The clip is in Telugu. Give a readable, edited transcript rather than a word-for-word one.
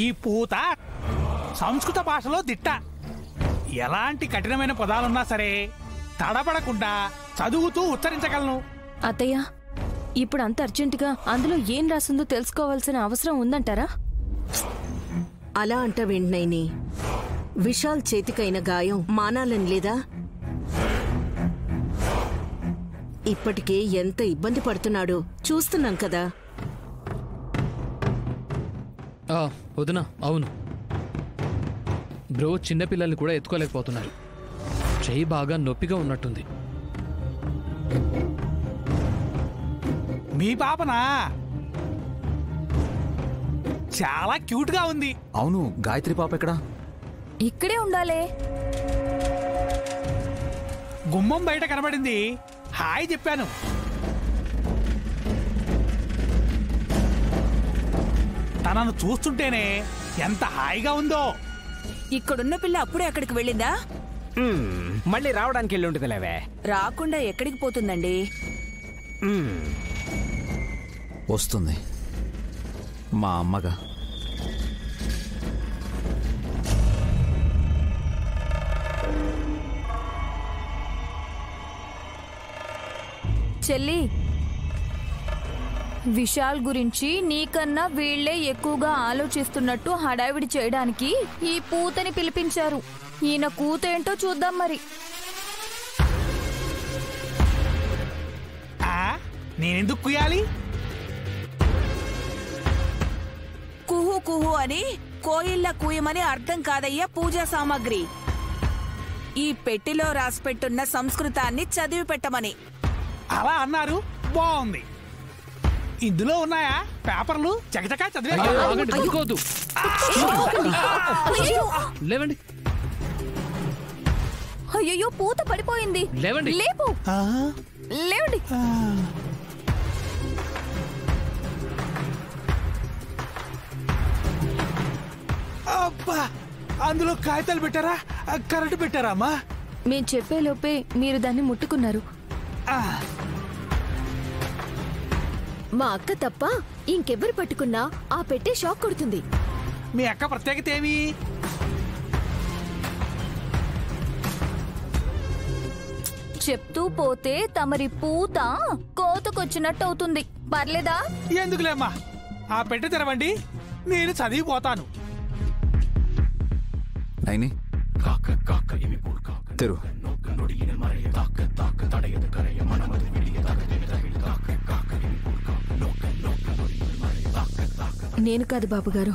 ఈ పూత సంస్కృత భాషలో దిట్ట. ఎలాంటి కఠినమైన పదాలున్నా సరే తడబడకుండా చదువుతూ ఉచ్చరించగలను. అత్తయ్య, ఇప్పుడు అంత అర్జెంటుగా అందులో ఏం రాసిందో తెలుసుకోవాల్సిన అవసరం ఉందంటారా? అలా అంటావేంటి? విశాల్ చేతికైన గాయం మానాలని లేదా? ఇప్పటికే ఎంత ఇబ్బంది పడుతున్నాడో చూస్తున్నాం కదా. వదినా, అవును బ్రో, చిన్నపిల్లల్ని కూడా ఎత్తుకోలేకపోతున్నారు. చెయ్యి బాగా నొప్పిగా ఉన్నట్టుంది. మీ పాపనా? చాలా క్యూట్ గా ఉంది. అవును, గాయత్రి పాప ఎక్కడా? ఇక్కడే ఉండాలే. గుమ్మం బయట కనబడింది. హాయ్ చెప్పాను. తనను చూస్తుంటేనే ఎంత హాయిగా ఉందో. ఇక్కడున్న పిల్ల అప్పుడే అక్కడికి వెళ్ళిందా? మళ్ళీ రావడానికి వెళ్ళి ఉంటుంది లేవే. రాకుండా ఎక్కడికి పోతుందండి? వస్తుంది మా అమ్మగా. చెల్లి, విశాల్ గురించి నీకన్నా వీళ్లే ఎక్కువగా ఆలోచిస్తున్నట్టు హడావిడి చేయడానికి ఈ పూతని పిలిపించారు. ఈయన కూతేంటో చూద్దాం మరి. నేనెందుకు కుయ్యాలి? కుహు కుహు అని కోయిల్ల కూయమని అర్థం కాదయ్యా పూజా సామాగ్రి. ఈ పెట్టిలో రాసిపెట్టున్న సంస్కృతాన్ని చదివి పెట్టమని. అలా అన్నారు, బాగుంది. ఇందులో ఉన్నాయా పేపర్లు? చకచకా చదివే. లేవండి. అయ్యో, పూత పడిపోయింది. లేవండి. లేపు. లేవండి. అబ్బా, అందులో కాగితాలు పెట్టారా? కరెంటు పెట్టారా అమ్మా? మేము చెప్పేలోపే మీరు దాన్ని ముట్టుకున్నారు. మా అక్క తప్ప ఇంకెవ్వరు పట్టుకున్నా ఆ పెట్టే షాక్ కొడుతుంది. మీ అక్క ప్రత్యేకత ఏమి? చెప్తూ పోతే తమరి పూత కోతకొచ్చినట్టు అవుతుంది. పర్లేదా? ఎందుకులేమ్మా, ఆ పెట్టె తెరవండి, నేను చదివిపోతాను. నైని తెరు. నేను కాదు బాబుగారు,